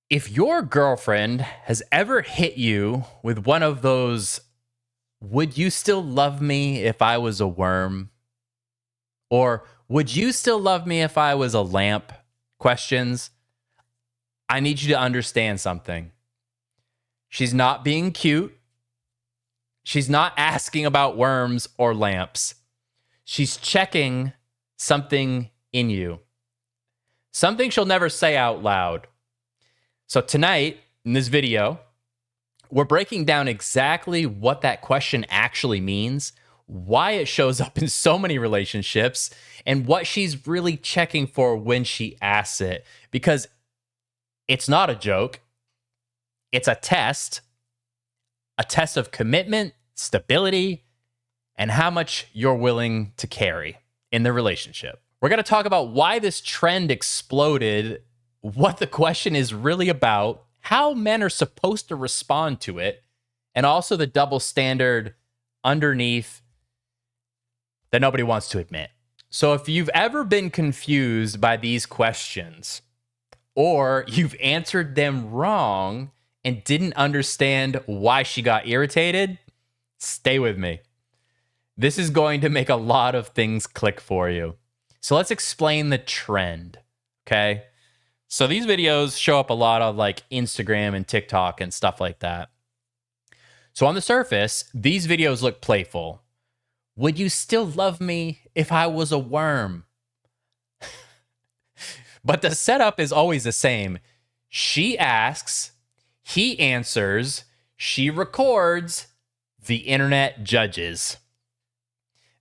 If your girlfriend has ever hit you with one of those, would you still love me if I was a worm? Or would you still love me if I was a lamp questions, I need you to understand something. She's not being cute. She's not asking about worms or lamps. She's checking something in you, something she'll never say out loud. So tonight, in this video, we're breaking down exactly what that question actually means, why it shows up in so many relationships, and what she's really checking for when she asks it. Because it's not a joke, it's a test of commitment, stability, and how much you're willing to carry in the relationship. We're going to talk about why this trend exploded, what the question is really about, how men are supposed to respond to it, and also the double standard underneath that nobody wants to admit. So if you've ever been confused by these questions, or you've answered them wrong and didn't understand why she got irritated, stay with me. This is going to make a lot of things click for you. So let's explain the trend, okay? So these videos show up a lot on like Instagram and TikTok and stuff like that. So on the surface, these videos look playful. Would you still love me if I was a worm? But the setup is always the same. She asks, he answers, she records, the internet judges.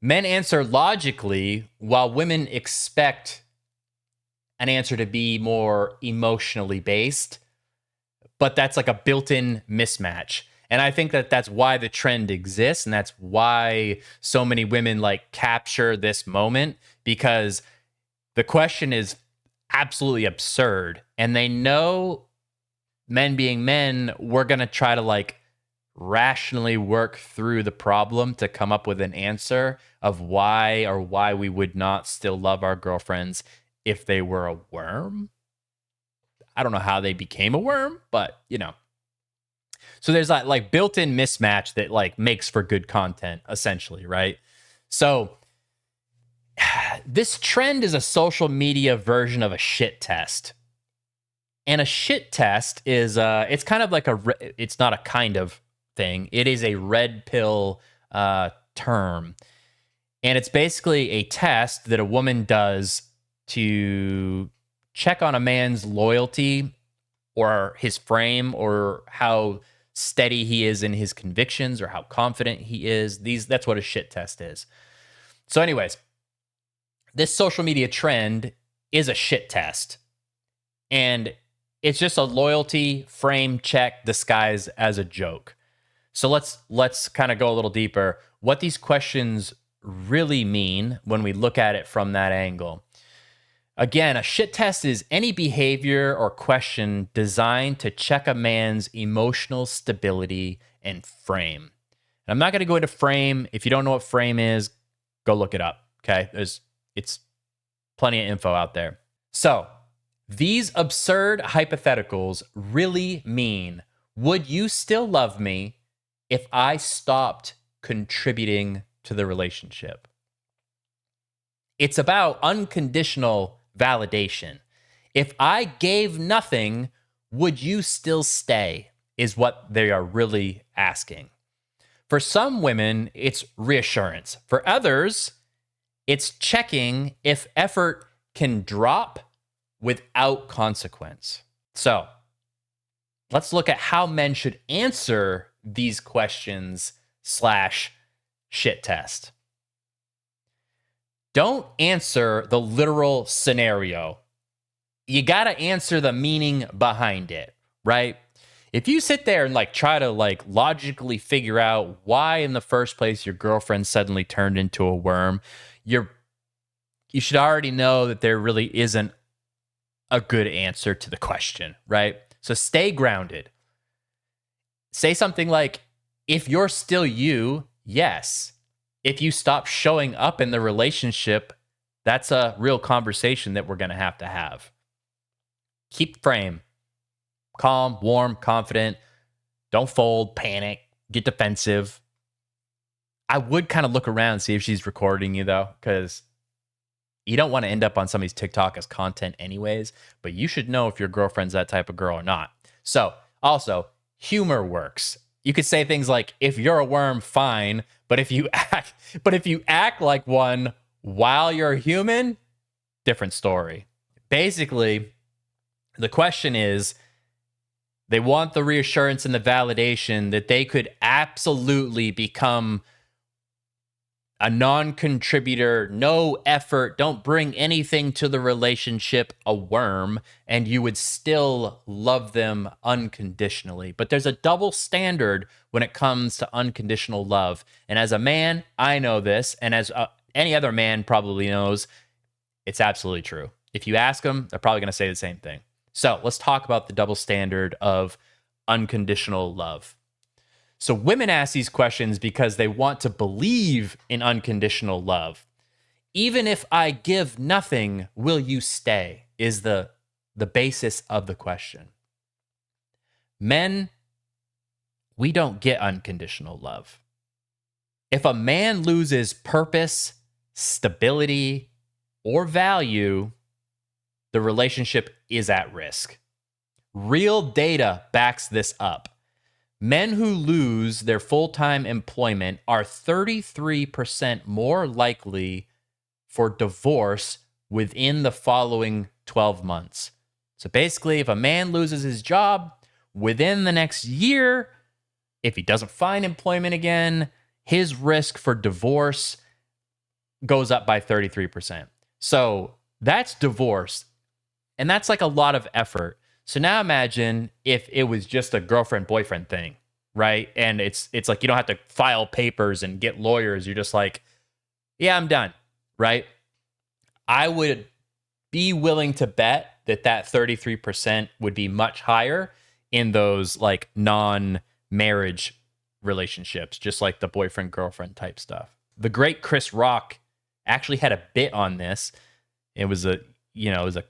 Men answer logically while women expect an answer to be more emotionally based, but that's like a built-in mismatch. And I think that that's why the trend exists, and that's why so many women like capture this moment, because the question is absolutely absurd, and they know, men being men, we're going to try to like rationally work through the problem to come up with an answer of why we would not still love our girlfriends if they were a worm. I don't know how they became a worm, but you know. So there's that like built-in mismatch that like makes for good content, essentially, right? So this trend is a social media version of a shit test. And a shit test is it's kind of like it's not a kind of thing. It is a red pill term. And it's basically a test that a woman does to check on a man's loyalty or his frame or how steady he is in his convictions or how confident he is. That's what a shit test is. So anyways, this social media trend is a shit test. And it's just a loyalty frame check disguised as a joke. So let's kind of go a little deeper. What these questions really mean when we look at it from that angle. Again, a shit test is any behavior or question designed to check a man's emotional stability and frame. And I'm not going to go into frame. If you don't know what frame is, go look it up. Okay, it's plenty of info out there. So these absurd hypotheticals really mean, would you still love me if I stopped contributing to the relationship? It's about unconditional validation. If I gave nothing, would you still stay? Is what they are really asking. For some women, it's reassurance. For others, it's checking if effort can drop without consequence. So let's look at how men should answer these questions / shit test. Don't answer the literal scenario. You got to answer the meaning behind it, right? If you sit there and like try to like logically figure out why in the first place your girlfriend suddenly turned into a worm, you should already know that there really isn't a good answer to the question, right? So stay grounded. Say something like, if you're still you, yes. If you stop showing up in the relationship, that's a real conversation that we're going to have. Keep frame. calm, warm, confident. Don't fold, panic, get defensive. I would kind of look around and see if she's recording you, though, because you don't want to end up on somebody's TikTok as content anyways, but you should know if your girlfriend's that type of girl or not. So also, humor works. You could say things like, if you're a worm, fine, but if you act like one while you're human, different story. Basically, the question is, they want the reassurance and the validation that they could absolutely become a non-contributor, no effort, don't bring anything to the relationship, a worm, and you would still love them unconditionally. But there's a double standard when it comes to unconditional love. And as a man, I know this, and as any other man probably knows, it's absolutely true. If you ask them, they're probably going to say the same thing. So let's talk about the double standard of unconditional love. So women ask these questions because they want to believe in unconditional love. Even if I give nothing, will you stay? Is the basis of the question. Men, we don't get unconditional love. If a man loses purpose, stability, or value, the relationship is at risk. Real data backs this up. Men who lose their full-time employment are 33% more likely for divorce within the following 12 months. So basically, if a man loses his job within the next year, if he doesn't find employment again, his risk for divorce goes up by 33%. So that's divorce. And that's like a lot of effort. So now imagine if it was just a girlfriend-boyfriend thing, right? And it's like you don't have to file papers and get lawyers. You're just like, yeah, I'm done, right? I would be willing to bet that 33% would be much higher in those like non-marriage relationships, just like the boyfriend-girlfriend type stuff. The great Chris Rock actually had a bit on this. It was a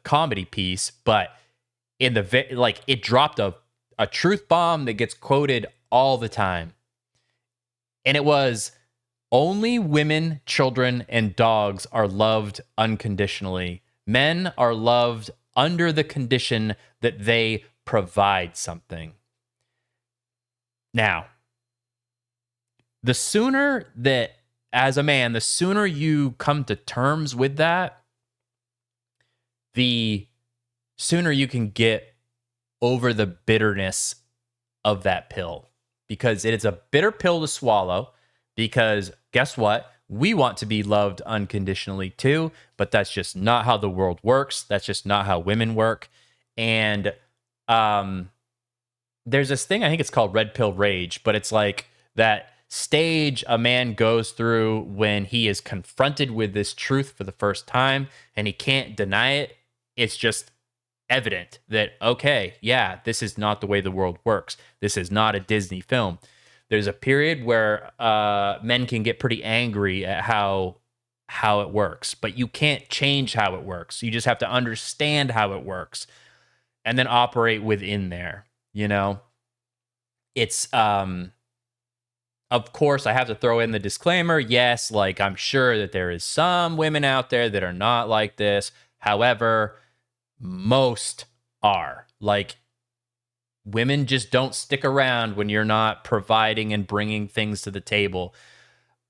comedy piece, but it dropped a truth bomb that gets quoted all the time. And it was, only women, children, and dogs are loved unconditionally. Men are loved under the condition that they provide something. Now, the sooner that, as a man, the sooner you come to terms with that, the sooner you can get over the bitterness of that pill, because it is a bitter pill to swallow. Because guess what? We want to be loved unconditionally too, but that's just not how the world works. That's just not how women work. And there's this thing, I think it's called red pill rage, but it's like that stage a man goes through when he is confronted with this truth for the first time and he can't deny it. It's just evident that, okay, yeah, this is not the way the world works. This is not a Disney film. There's a period where men can get pretty angry at how it works, but you can't change how it works. You just have to understand how it works and then operate within there. You know, it's, of course, I have to throw in the disclaimer. Yes, like I'm sure that there is some women out there that are not like this. However, most are. Like, women just don't stick around when you're not providing and bringing things to the table.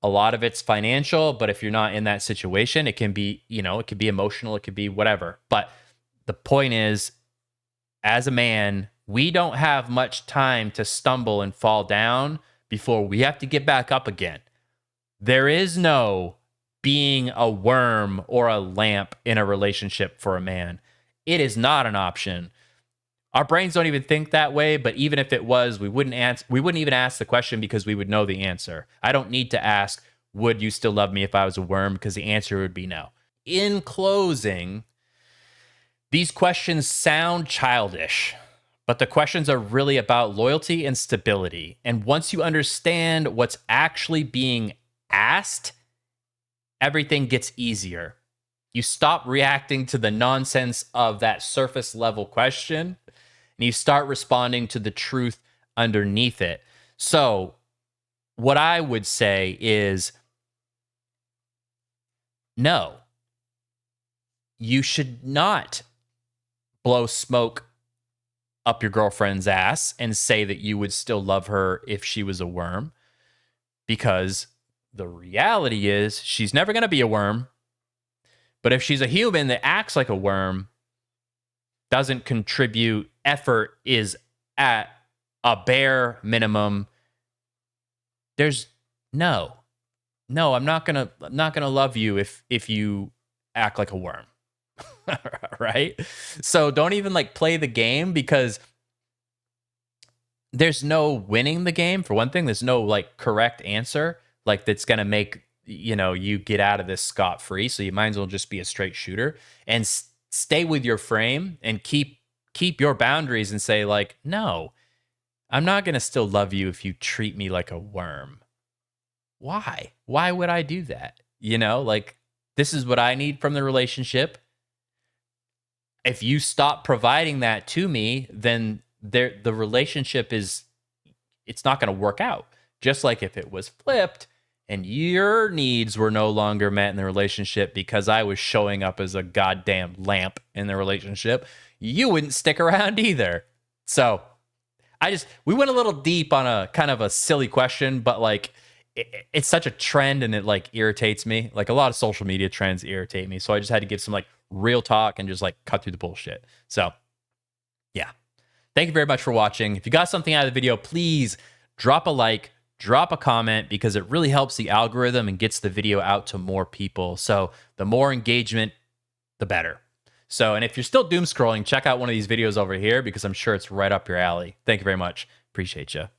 A lot of it's financial, but if you're not in that situation, it can be, it could be emotional, it could be whatever. But the point is, as a man, we don't have much time to stumble and fall down before we have to get back up again. There is no being a worm or a lamp in a relationship for a man. It is not an option. Our brains don't even think that way, but even if it was, we wouldn't even ask the question because we would know the answer. I don't need to ask, would you still love me if I was a worm? Because the answer would be no. In closing, these questions sound childish, but the questions are really about loyalty and stability. And once you understand what's actually being asked, everything gets easier. You stop reacting to the nonsense of that surface level question. and you start responding to the truth underneath it. So, what I would say is no, you should not blow smoke up your girlfriend's ass and say that you would still love her if she was a worm, because the reality is she's never going to be a worm. But if she's a human that acts like a worm, doesn't contribute, effort is at a bare minimum, there's no, I'm not gonna love you if you act like a worm. Right? So don't even like play the game, because there's no winning the game. For one thing, there's no like correct answer like that's gonna make you get out of this scot-free. So you might as well just be a straight shooter and stay with your frame and keep your boundaries and say like, no, I'm not gonna still love you if you treat me like a worm. Why would I do that? Like, this is what I need from the relationship. If you stop providing that to me, then the relationship it's not going to work out. Just like if it was flipped and your needs were no longer met in the relationship because I was showing up as a goddamn lamp in the relationship, you wouldn't stick around either. So we went a little deep on a kind of a silly question, but like it's such a trend and it like irritates me. Like a lot of social media trends irritate me. So I just had to give some like real talk and just like cut through the bullshit. So yeah. Thank you very much for watching. If you got something out of the video, please drop a like, drop a comment, because it really helps the algorithm and gets the video out to more people. So the more engagement, the better. So, and if you're still doom scrolling, check out one of these videos over here, because I'm sure it's right up your alley. Thank you very much. Appreciate you.